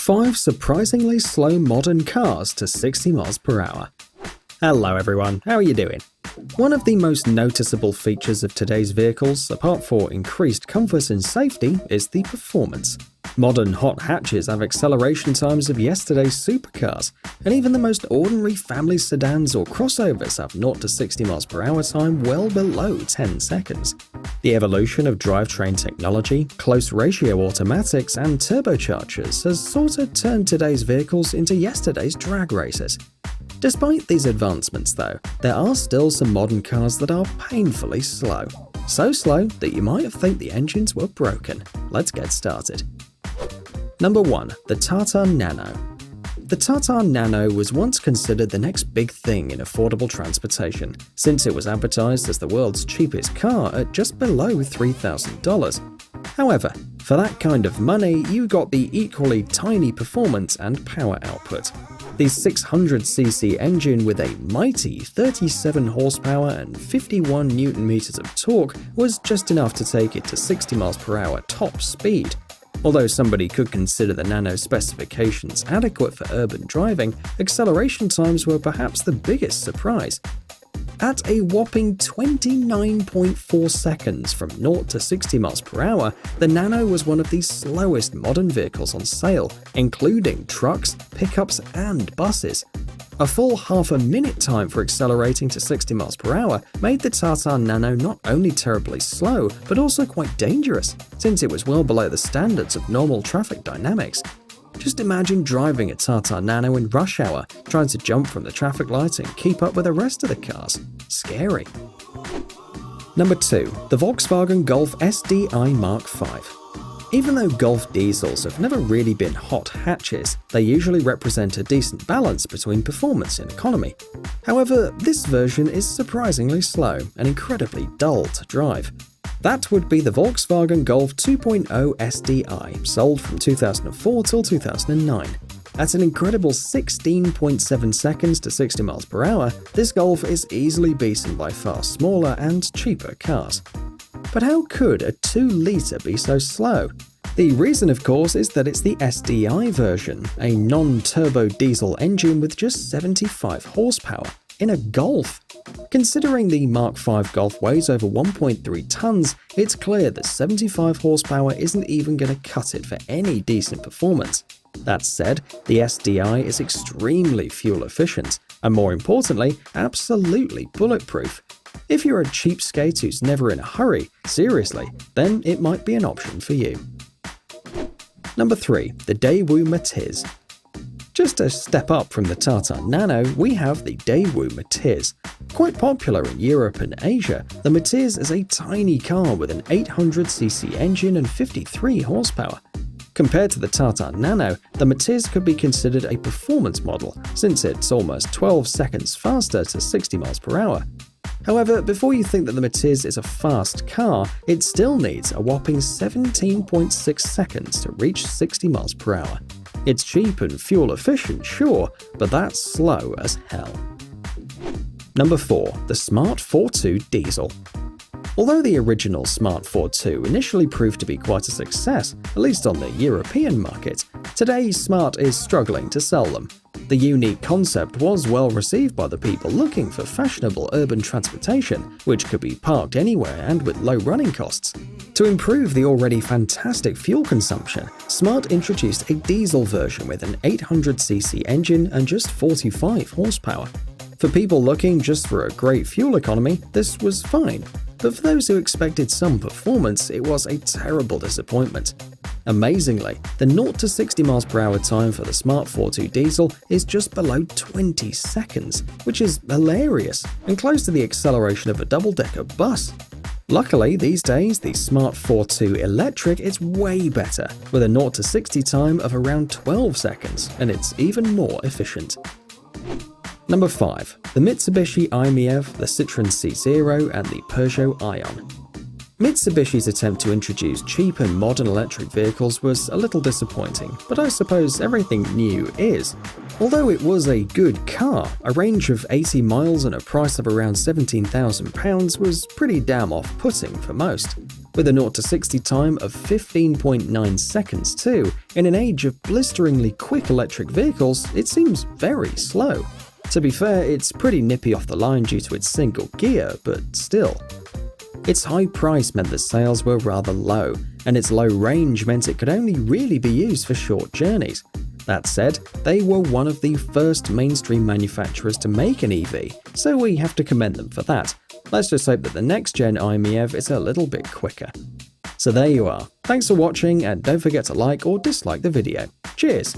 5 surprisingly slow modern cars to 60 miles per hour. Hello everyone, how are you doing? One of the most noticeable features of today's vehicles, apart from increased comfort and safety, is the performance. Modern hot hatches have acceleration times of yesterday's supercars, and even the most ordinary family sedans or crossovers have 0 to 60 miles per hour time well below 10 seconds. The evolution of drivetrain technology, close ratio automatics, and turbochargers has sort of turned today's vehicles into yesterday's drag races. Despite these advancements though, there are still some modern cars that are painfully slow. So slow that you might think the engines were broken. Let's get started. Number 1. The Tata Nano. The Tata Nano was once considered the next big thing in affordable transportation, since it was advertised as the world's cheapest car at just below $3,000. However, for that kind of money, you got the equally tiny performance and power output. The 600cc engine with a mighty 37 horsepower and 51 Nm of torque was just enough to take it to 60 miles per hour top speed. Although somebody could consider the Nano specifications adequate for urban driving, acceleration times were perhaps the biggest surprise. At a whopping 29.4 seconds from 0 to 60 miles per hour, the Nano was one of the slowest modern vehicles on sale, including trucks, pickups, and buses. A full half a minute time for accelerating to 60 miles per hour made the Tata Nano not only terribly slow, but also quite dangerous, since it was well below the standards of normal traffic dynamics. Just imagine driving a Tata Nano in rush hour, trying to jump from the traffic light and keep up with the rest of the cars. Scary. Number 2. The Volkswagen Golf SDI Mark V. Even though Golf diesels have never really been hot hatches, they usually represent a decent balance between performance and economy. However, this version is surprisingly slow and incredibly dull to drive. That would be the Volkswagen Golf 2.0 SDI, sold from 2004 till 2009. At an incredible 16.7 seconds to 60 miles per hour, this Golf is easily beaten by far smaller and cheaper cars. But how could a 2-litre be so slow? The reason, of course, is that it's the SDI version, a non-turbo diesel engine with just 75 horsepower, in a Golf. Considering the Mark V Golf weighs over 1.3 tons, it's clear that 75 horsepower isn't even going to cut it for any decent performance. That said, the SDI is extremely fuel efficient, and more importantly, absolutely bulletproof. If you're a cheapskate who's never in a hurry, seriously, then it might be an option for you. Number 3. The Daewoo Matiz. Just a step up from the Tata Nano, we have the Daewoo Matiz. Quite popular in Europe and Asia, the Matiz is a tiny car with an 800cc engine and 53 horsepower. Compared to the Tata Nano, the Matiz could be considered a performance model, since it's almost 12 seconds faster to 60 miles per hour. However, before you think that the Matiz is a fast car, it still needs a whopping 17.6 seconds to reach 60 miles per hour. It's cheap and fuel efficient, sure, but that's slow as hell. Number 4. The Smart 4.2 Diesel. Although the original Smart 4.2 initially proved to be quite a success, at least on the European market, today Smart is struggling to sell them. The unique concept was well received by the people looking for fashionable urban transportation, which could be parked anywhere and with low running costs. To improve the already fantastic fuel consumption, Smart introduced a diesel version with an 800cc engine and just 45 horsepower. For people looking just for a great fuel economy, this was fine. But for those who expected some performance, it was a terrible disappointment. Amazingly, the 0 to 60 miles per hour time for the Smart 4.2 diesel is just below 20 seconds, which is hilarious and close to the acceleration of a double-decker bus. Luckily, these days, the Smart 4.2 electric is way better, with a 0 to 60 time of around 12 seconds, and it's even more efficient. Number 5. The Mitsubishi i-MiEV, the Citroën C0, and the Peugeot Ion. Mitsubishi's attempt to introduce cheap and modern electric vehicles was a little disappointing, but I suppose everything new is. Although it was a good car, a range of 80 miles and a price of around £17,000 was pretty damn off-putting for most. With a 0 to 60 time of 15.9 seconds too, in an age of blisteringly quick electric vehicles, it seems very slow. To be fair, it's pretty nippy off the line due to its single gear, but still. Its high price meant that sales were rather low, and its low range meant it could only really be used for short journeys. That said, they were one of the first mainstream manufacturers to make an EV, so we have to commend them for that. Let's just hope that the next gen iMiev is a little bit quicker. So there you are. Thanks for watching, and don't forget to like or dislike the video. Cheers!